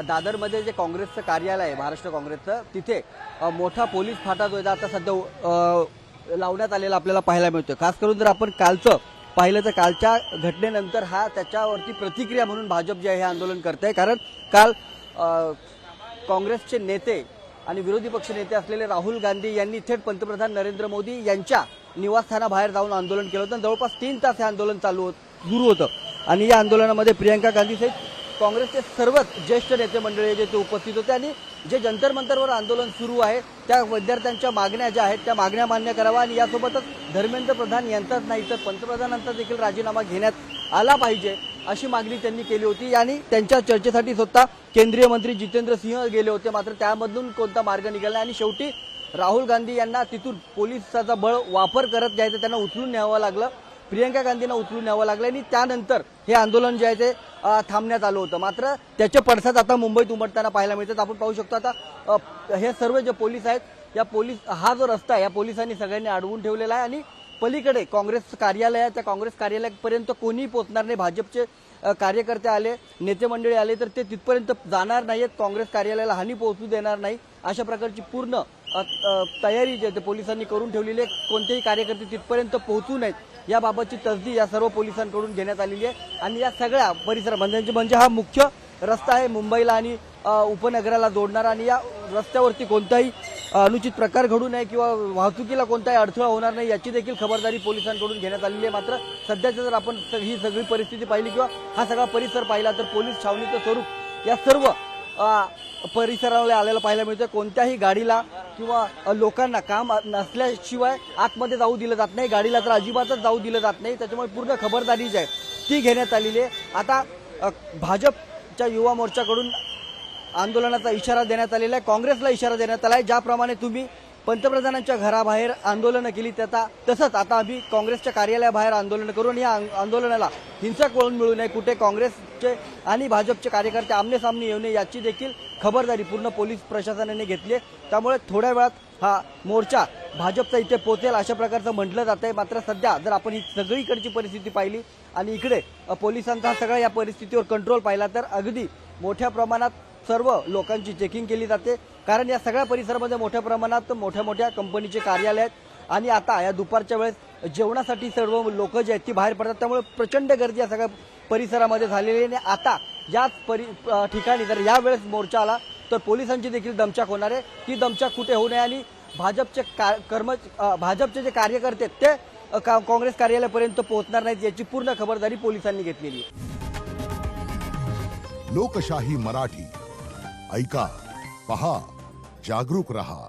दादरमध्ये जे काँग्रेसचं कार्यालय आहे महाराष्ट्र काँग्रेसचं तिथे मोठा पोलीस फाटा जो आहे आता सध्या लावण्यात आलेला आपल्याला पाहायला मिळतो। खास करून जर आपण कालचं पाहिलं तर कालच्या घटनेनंतर त्याच्यावरती प्रतिक्रिया म्हणून भाजप जे आहे हे आंदोलन करते। कारण काल काँग्रेसचे नेते आणि विरोधी पक्ष नेते असलेले राहुल गांधी यांनी थेट पंतप्रधान नरेंद्र मोदी यांच्या निवासस्थानाबाहेर जाऊन आंदोलन केलं होतं। जवळपास 3 तास हे आंदोलन सुरू होतं आणि या आंदोलनामध्ये प्रियंका गांधी सहित काँग्रेसचे सर्वच ज्येष्ठ नेते मंडळी जे ते उपस्थित होते आणि जे जंतर मंतरवर आंदोलन सुरू आहे त्या विद्यार्थ्यांच्या मागण्या ज्या आहेत त्या मागण्या मान्य करावा आणि यासोबतच धर्मेंद्र प्रधान यांचाच नाही तर पंतप्रधानांचा देखील राजीनामा घेण्यात आला पाहिजे अशी मागणी त्यांनी केली होती। आणि त्यांच्या चर्चेसाठी स्वतः केंद्रीय मंत्री जितेंद्र सिंह गेले होते, मात्र त्यामधून कोणता मार्ग निघाला आणि शेवटी राहुल गांधी यांना तिथून पोलिसाचा बळ वापर करत जायचं त्यांना उचलून न्यावं लागलं, प्रियंका गांधींना उचलून न्यावं लागलं आणि त्यानंतर हे आंदोलन जे आहे ते थांबण्यात आलं होतं। मात्र त्याचे पडसाद आता मुंबईत उमटताना पाहायला मिळतात। आपण पाहू शकतो आता हे सर्व जे पोलीस आहेत या हा जो रस्ता आहे या पोलिसांनी सगळ्यांनी अडवून ठेवलेला आहे आणि पलीकडे काँग्रेस कार्यालय आहे त्या काँग्रेस कार्यालयापर्यंत कोणी पोहोचणार नाही। भाजपचे कार्यकर्ते आले, नेते मंडळी आले तर ते तिथपर्यंत जाणार नाहीत, काँग्रेस कार्यालयाला हानी पोहोचू देणार नाही अशा प्रकारची पूर्ण तयारी जी पोलिसांनी करून ठेवलेली आहे। कोणतेही कार्यकर्ते तिथपर्यंत पोहोचू नयेत याबाबतची तसदी या सर्व पोलिसांकडून घेण्यात आलेली आहे आणि या सगळ्या परिसरामध्ये म्हणजे हा मुख्य रस्ता आहे मुंबईला आणि उपनगराला जोडणारा आणि या रस्त्यावरती कोणताही अनुचित प्रकार घडू नये किंवा वाहतुकीला कोणताही अडथळा होणार नाही याची देखील खबरदारी पोलिसांकडून घेण्यात आलेली आहे। मात्र सध्याच्या जर आपण ही सगळी परिस्थिती पाहिली किंवा हा सगळा परिसर पाहिला तर पोलीस छावणीचं स्वरूप या सर्व परिसराला आलेला पाहायला मिळतं। कोणत्याही गाडीला किंवा लोकांना काम नसल्याशिवाय आतमध्ये जाऊ दिलं जात नाही, गाडीला तर अजिबातच जाऊ दिलं जात नाही। त्याच्यामुळे पूर्ण खबरदारी जी आहे ती घेण्यात आलेली आहे। आता भाजपच्या युवा मोर्चाकडून आंदोलनाचा इशारा देण्यात आलेला आहे, काँग्रेसला इशारा देण्यात आला आहे। ज्याप्रमाणे तुम्ही पंतप्रधानांच्या घराबाहेर आंदोलनं केली तसंच आता आम्ही काँग्रेसच्या कार्यालयाबाहेर आंदोलन करून या आंदोलनाला हिंसक वळण मिळू नये, कुठे काँग्रेसचे आणि भाजपचे कार्यकर्ते आमनेसामने येऊ नये याची देखील खबरदारी पूर्ण पोलीस प्रशासनाने घेतली आहे। त्यामुळे थोड्या वेळात हा मोर्चा भाजपचा इथे पोहोचेल अशा प्रकारचं म्हटलं जात आहे। मात्र सध्या जर आपण ही सगळीकडची परिस्थिती पाहिली आणि इकडे पोलिसांचा सगळा या परिस्थितीवर कंट्रोल पाहिला तर अगदी मोठ्या प्रमाणात सर्व लोकांची चेकिंग केली जाते। कारण या सगळ्या परिसरामध्ये मोठ्या प्रमाणात मोठ्या कंपनीचे कार्यालय आहेत आणि आता या दुपारच्या वेळेस जेवणासाठी सर्व लोक जे आहेत ती बाहेर पडतात, त्यामुळे प्रचंड गर्दी या सगळ्या परिसरामध्ये झालेली आहे। आणि आता याच ठिकाणी जर यावेळेस मोर्चा आला तर पोलिसांची देखील दमछाक होणार आहे। ती दमछाक कुठे होऊ नये आणि भाजपचे जे कार्यकर्ते ते काँग्रेस कार्यालयापर्यंत पोहोचणार नाहीत याची पूर्ण खबरदारी पोलिसांनी घेतलेली आहे। लोकशाही मराठी ऐका, पहा, जागरूक रहा।